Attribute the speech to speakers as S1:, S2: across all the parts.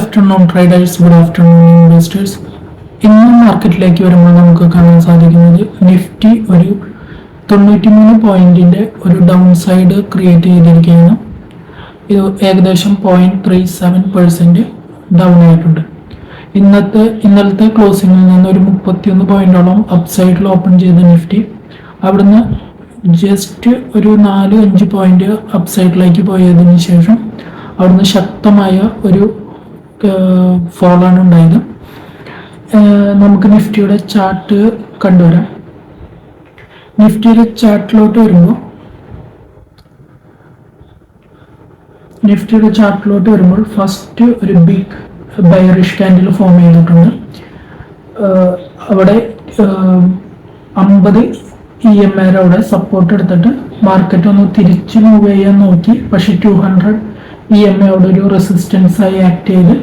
S1: afternoon traders, good afternoon investors. ഇന്ന് മാർക്കറ്റിലേക്ക് വരുമ്പോൾ നമുക്ക് കാണാൻ സാധിക്കുന്നത് നിഫ്റ്റി ഒരു 93 പോയിന്റിന്റെ ഒരു ഡൗൺ സൈഡ് ക്രിയേറ്റ് ചെയ്തിരിക്കുകയാണ്. ഇത് ഏകദേശം 0.37% ഡൗൺ ആയിട്ടുണ്ട്. ഇന്നലത്തെ ക്ലോസിംഗിൽ നിന്ന് ഒരു 31 പോയിന്റോളം അപ്സൈഡിൽ ഓപ്പൺ ചെയ്ത നിഫ്റ്റി അവിടുന്ന് ജസ്റ്റ് ഒരു 4-5 പോയിന്റ് അപ്സൈഡിലേക്ക് പോയതിനു ശേഷം അവിടുന്ന് ശക്തമായ ഒരു ഫോളാണ് ഉണ്ടായത്. നമുക്ക് നിഫ്റ്റിയുടെ ചാർട്ട് കണ്ടുവരാം. നിഫ്റ്റിയുടെ ചാർട്ടിലോട്ട് വരുമ്പോൾ ഫസ്റ്റ് ഒരു ബിഗ് ബയറിഷ് ക്യാൻഡിൽ ഫോം ചെയ്തിട്ടുണ്ട്. അവിടെ 50 EMA അവിടെ സപ്പോർട്ട് എടുത്തിട്ട് മാർക്കറ്റ് ഒന്ന് തിരിച്ച് മൂവ് ചെയ്യാൻ നോക്കി. പക്ഷെ 200 EMA അവിടെ ഒരു റെസിസ്റ്റൻസ് ആയി ആക്ട് ചെയ്ത്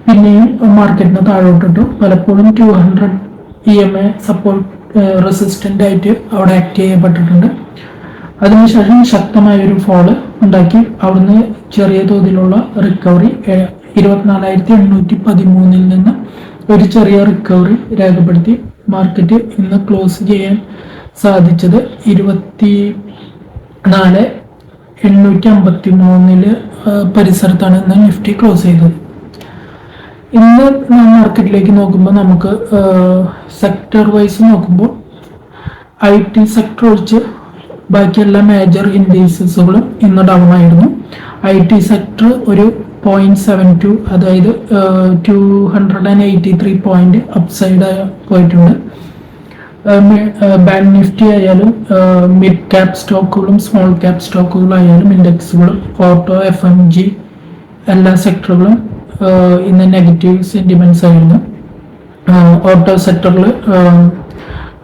S1: പിന്നെയും മാർക്കറ്റിന് താഴോട്ടിട്ടു. പലപ്പോഴും 200 EMA സപ്പോർട്ട് റെസിസ്റ്റന്റ് ആയിട്ട് അവിടെ ആക്ട് ചെയ്യപ്പെട്ടിട്ടുണ്ട്. അതിനുശേഷം ശക്തമായ ഒരു ഫോള് ഉണ്ടാക്കി അവിടുന്ന് ചെറിയ തോതിലുള്ള റിക്കവറി 24,813 നിന്ന് ഒരു ചെറിയ റിക്കവറി രേഖപ്പെടുത്തി മാർക്കറ്റ് ഇന്ന് ക്ലോസ് ചെയ്യാൻ സാധിച്ചത് 24,853 പരിസരത്താണ് ഇന്ന് നിഫ്റ്റി ക്ലോസ് ചെയ്തത്. ഇന്ന് മാർക്കറ്റിലേക്ക് നോക്കുമ്പോൾ നമുക്ക് സെക്ടർ വൈസ് നോക്കുമ്പോൾ IT സെക്ടർ ഒഴിച്ച് ബാക്കി എല്ലാ മേജർ ഇൻഡീസസുകളും ഇന്ന് ഡൗൺ ആയിരുന്നു. IT സെക്ടർ ഒരു 0.72 അതായത് 283 പോയിന്റ് അപ്സൈഡ് പോയിട്ടുണ്ട്. ബാങ്ക് നിഫ്റ്റി ആയാലും മിഡ് ക്യാപ് സ്റ്റോക്കുകളും സ്മോൾ ക്യാപ് സ്റ്റോക്കുകളായാലും ഇൻഡെക്സുകളും ഓട്ടോ FMG എല്ലാ സെക്ടറുകളും ഇന്ന് നെഗറ്റീവ് സെന്റിമെന്റ്സ് ആയിരുന്നു. ഓട്ടോ സെക്ടറിൽ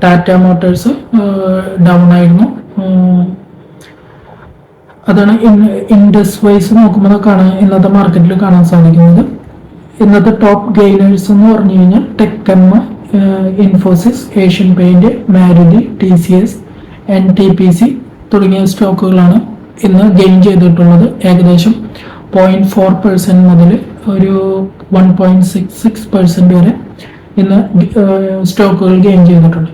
S1: ടാറ്റ മോട്ടോഴ്സ് ഡൗൺ ആയിരുന്നു. അതാണ് ഇൻഡസ് വൈസ് നോക്കുമ്പോൾ ഇന്നത്തെ മാർക്കറ്റിൽ കാണാൻ സാധിക്കുന്നത്. ഇന്നത്തെ ടോപ്പ് ഗെയിനേഴ്സ് എന്ന് പറഞ്ഞു കഴിഞ്ഞാൽ tech Infosys, Asian paint, Maruti, TCS, NTPC തുടങ്ങിയ സ്റ്റോക്കുകളാണ് ഇന്ന് ഗെയിൻ ചെയ്തിട്ടുള്ളത്. ഏകദേശം 0.4% മുതൽ ഒരു 1.66% വരെ ഇന്ന് സ്റ്റോക്കുകൾ ഗെയിൻ ചെയ്തിട്ടുണ്ട്.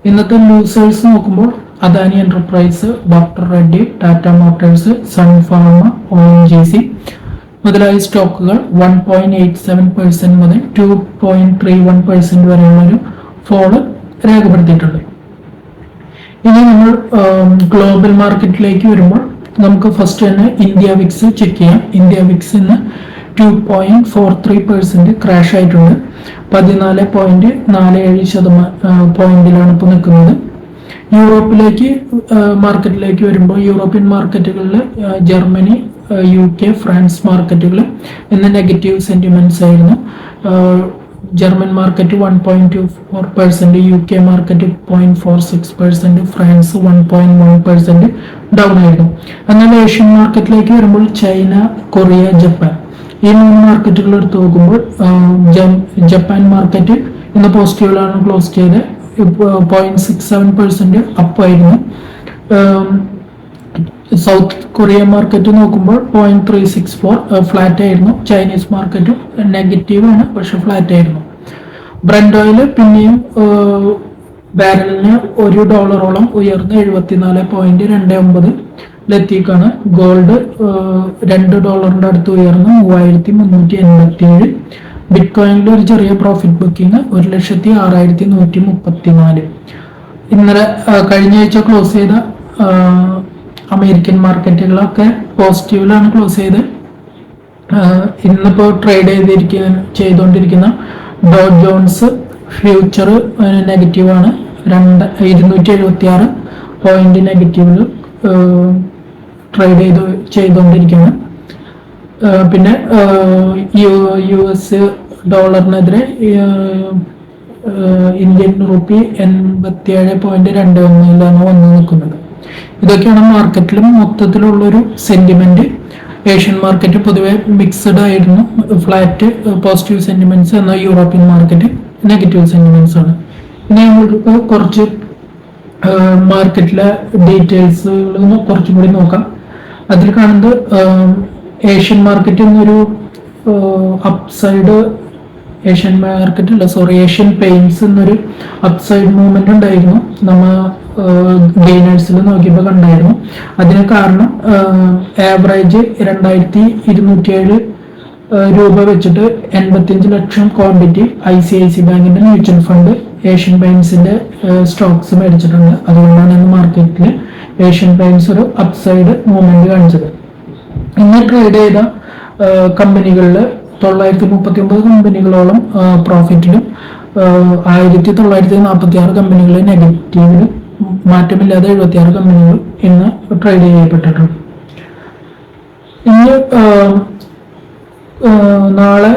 S1: ഇന്നത്തെ ലൂസേഴ്സ് നോക്കുമ്പോൾ Adani Enterprise, doctor Reddy, Tata Motors, Sun Pharma, ONGC മുതലായ സ്റ്റോക്കുകൾ 1.87% മുതൽ 2.31% വരെയുള്ള ഒരു ഫോള് രേഖപ്പെടുത്തിയിട്ടുണ്ട്. ഇനി നമ്മൾ ഗ്ലോബൽ മാർക്കറ്റിലേക്ക് വരുമ്പോൾ നമുക്ക് ഫസ്റ്റ് തന്നെ ഇന്ത്യ വിക്സ് ചെക്ക് ചെയ്യാം. ഇന്ത്യ വിക്സ് ഇന്ന് 2.43% ക്രാഷ് ആയിട്ടുണ്ട്. 14.47% പോയിന്റിലാണ് ഇപ്പോൾ നിൽക്കുന്നത്. യൂറോപ്പിലേക്ക് മാർക്കറ്റിലേക്ക് വരുമ്പോൾ യൂറോപ്യൻ മാർക്കറ്റുകളിൽ ജർമ്മനി, UK, ഫ്രാൻസ് മാർക്കറ്റുകൾ ഇന്ന് നെഗറ്റീവ് സെന്റിമെന്റ്സ് ആയിരുന്നു. German market 1.24%, UK market 0.46%, France 1.1% down ആയിരുന്നു. എന്നാൽ ഏഷ്യൻ മാർക്കറ്റിലേക്ക് വരുമ്പോൾ ചൈന, കൊറിയ, ജപ്പാൻ ഈ 3 മാർക്കറ്റുകൾ എടുത്തു നോക്കുമ്പോൾ ജപ്പാൻ മാർക്കറ്റ് ഇന്ന് പോസിറ്റീവിലാണ് ക്ലോസ് ചെയ്ത് 0.67% അപ്പായിരുന്നു. സൗത്ത് കൊറിയ മാർക്കറ്റ് നോക്കുമ്പോൾ 0.364 ഫ്ലാറ്റ് ആയിരുന്നു. ചൈനീസ് മാർക്കറ്റും നെഗറ്റീവ് ആണ്, പക്ഷെ ഫ്ലാറ്റ് ആയിരുന്നു. ബ്രന്റ് ഓയിൽ പിന്നെയും ബാരലിന് $1 ഉയർന്ന് 74.29 ഗോൾഡ് $2 അടുത്ത് ഉയർന്ന് 3,387. ബിറ്റ്കോയിനിൽ ഒരു ചെറിയ പ്രോഫിറ്റ് ബുക്കിംഗ് 1,06,134. ഇന്നലെ കഴിഞ്ഞ ആഴ്ച ക്ലോസ് ചെയ്ത അമേരിക്കൻ മാർക്കറ്റുകളൊക്കെ പോസിറ്റീവിലാണ് ക്ലോസ് ചെയ്ത്. ഇന്നിപ്പോൾ ട്രേഡ് ചെയ്തുകൊണ്ടിരിക്കുന്ന ഡോ ജോൺസ് ഫ്യൂച്ചർ നെഗറ്റീവാണ്. 276 പോയിന്റ് നെഗറ്റീവിൽ ട്രേഡ് ചെയ്തുകൊണ്ടിരിക്കുകയാണ്. പിന്നെ US ഡോളറിനെതിരെ ഇന്ത്യൻ റുപ്പി 87.21 വന്ന് നിൽക്കുന്നത്. ഇതൊക്കെയാണ് മാർക്കറ്റിലും മൊത്തത്തിലുള്ളൊരു സെന്റിമെന്റ്. ഏഷ്യൻ മാർക്കറ്റ് പൊതുവെ മിക്സഡ് ആയിരുന്നു, ഫ്ലാറ്റ് പോസിറ്റീവ് സെന്റിമെന്റ്സ്, എന്നാൽ യൂറോപ്യൻ മാർക്കറ്റ് നെഗറ്റീവ് സെന്റിമെന്റ്സ് ആണ്. ഇനി നമ്മൾക്ക് കുറച്ച് മാർക്കറ്റിലെ ഡീറ്റെയിൽസുകൾ കുറച്ചും കൂടി നോക്കാം. അതിൽ കാണുന്നത് ഏഷ്യൻ മാർക്കറ്റ് എന്നൊരു അപ്സൈഡ് ഏഷ്യൻ പെയിന്റ്സ് എന്നൊരു അപ്സൈഡ് മൂവ്മെന്റ് ഉണ്ടായിരുന്നു. നമ്മ ഗെയിനേഴ്സിൽ നോക്കിയപ്പോൾ കണ്ടായിരുന്നു. അതിന് കാരണം ആവറേജ് 2207 രൂപ വെച്ചിട്ട് 85 ലക്ഷം ക്വാണ്ടിറ്റി ICICI ബാങ്കിന്റെ മ്യൂച്വൽ ഫണ്ട് ഏഷ്യൻ പെയിന്റ്സിന്റെ സ്റ്റോക്സ് മേടിച്ചിട്ടുണ്ട്. അതുകൊണ്ടാണ് ഇന്ന് മാർക്കറ്റിൽ ഏഷ്യൻ പെയിന്റ്സ് ഒരു അപ്സൈഡ് മൂവ്മെന്റ് കാണിച്ചത്. ഇന്ന് ട്രേഡ് ചെയ്ത കമ്പനികളിൽ 939 കമ്പനികളോളം പ്രോഫിറ്റിലും 1946 കമ്പനികൾ നെഗറ്റീവിലും മാറ്റമില്ലാതെ 76 കമ്പനികൾ ഇന്ന് ട്രേഡ് ചെയ്യപ്പെട്ടിട്ടുണ്ട്. ഇന്ന് നാളെ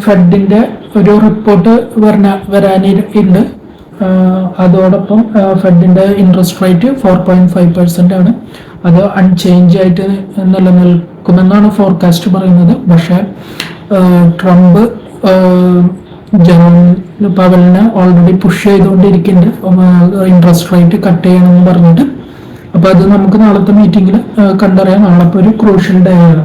S1: ഫെഡിന്റെ ഒരു റിപ്പോർട്ട് വരാനുണ്ട്. അതോടൊപ്പം ഫെഡിന്റെ ഇൻട്രസ്റ്റ് റേറ്റ് 4.5% ആണ്. അത് അൺചേഞ്ച് ആയിട്ട് നിലനിൽക്കുമെന്നാണ് ഫോർകാസ്റ്റ് പറയുന്നത്. പക്ഷേ ട്രംപ് ജെറോം പവലിനെ ഓൾറെഡി പുഷ് ചെയ്തുകൊണ്ടിരിക്കുന്നുണ്ട് ഇൻട്രസ്റ്റ് റേറ്റ് കട്ട് ചെയ്യണമെന്ന് പറഞ്ഞിട്ട്. അപ്പൊ അത് നമുക്ക് നാളത്തെ മീറ്റിംഗിൽ കണ്ടറിയാം. നാളെ ഒരു ക്രൂഷ്യൽ ഡേ ആണ്.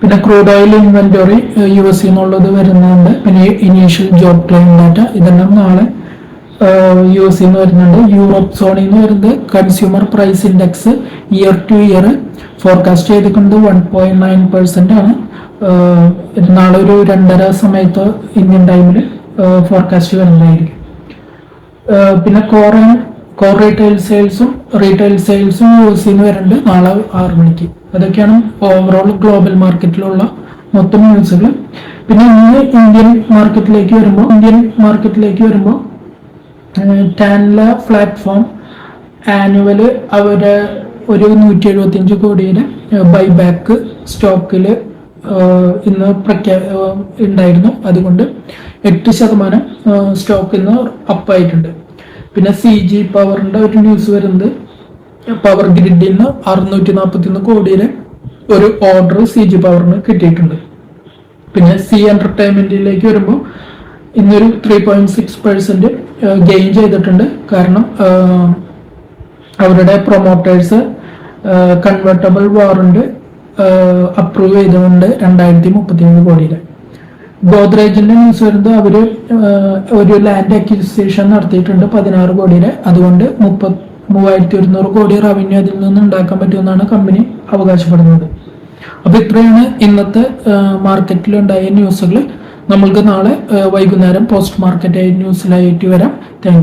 S1: പിന്നെ ക്രൂഡ് ഓയിൽ ഇൻവെന്ററി US എന്നുള്ളത് വരുന്നുണ്ട്. പിന്നെ ഇനീഷ്യൽ ജോബ് ക്ലെയിം ഡാറ്റ ഇതെല്ലാം നാളെ US വരുന്നുണ്ട്. യൂറോപ്പ് സോണിൽ നിന്ന് വരുന്നത് consumer price index year to year forecast ചെയ്തിട്ടുണ്ട് 1.9% ആണ്. നാളെ ഒരു 2:30 സമയത്ത് ഇന്ത്യൻ ടൈമിൽ ഫോർകാസ്റ്റ് വരുന്നതായിരിക്കും. പിന്നെ കോർ റീറ്റെയിൽ സെയിൽസും US വരുന്നുണ്ട് നാളെ 6 മണിക്ക്. അതൊക്കെയാണ് ഓവറോൾ ഗ്ലോബൽ മാർക്കറ്റിലുള്ള മൊത്തം ന്യൂസുകൾ. പിന്നെ ഇന്ന് ഇന്ത്യൻ മാർക്കറ്റിലേക്ക് വരുമ്പോൾ ടാൻല പ്ലാറ്റ്ഫോം ആനുവല് അവര് ഒരു 175 കോടിയുടെ ബൈബാക്ക് സ്റ്റോക്കിൽ ഇന്ന് ഉണ്ടായിരുന്നു. അതുകൊണ്ട് 8% സ്റ്റോക്ക് ഇന്ന് അപ്പായിട്ടുണ്ട്. പിന്നെ CG പവറിന്റെ ഒരു ന്യൂസ് വരുന്നത് പവർ ഗ്രിഡിൽ നിന്ന് 641 കോടിയുടെ ഒരു ഓർഡർ CG പവറിന് കിട്ടിയിട്ടുണ്ട്. പിന്നെ എന്റർടൈൻമെന്റിലേക്ക് വരുമ്പോൾ ഇന്നൊരു 3.6% ഗെയിൻ ചെയ്തിട്ടുണ്ട്. കാരണം അവരുടെ പ്രൊമോട്ടേഴ്സ് കൺവെർട്ടബിൾ വാറന്റ് അപ്രൂവ് ചെയ്തുകൊണ്ട് 2037 കോടിയുടെ. ഗോദ്രേജിന്റെ ന്യൂസ് വരുന്നത് അവര് ഒരു ലാൻഡ് അക്വിസിഷൻ നടത്തിയിട്ടുണ്ട് 16 കോടിയുടെ. അതുകൊണ്ട് 3100 കോടി റവന്യൂ അതിൽ നിന്ന് ഉണ്ടാക്കാൻ പറ്റുമെന്നാണ് കമ്പനി അവകാശപ്പെടുന്നത്. അപ്പൊ ഇത്രയാണ് ഇന്നത്തെ മാർക്കറ്റിലുണ്ടായ ന്യൂസുകൾ. നമ്മൾക്ക് നാളെ വൈകുന്നേരം പോസ്റ്റ് മാർക്കറ്റ് ന്യൂസിലായിട്ട് വരാം. Thank you.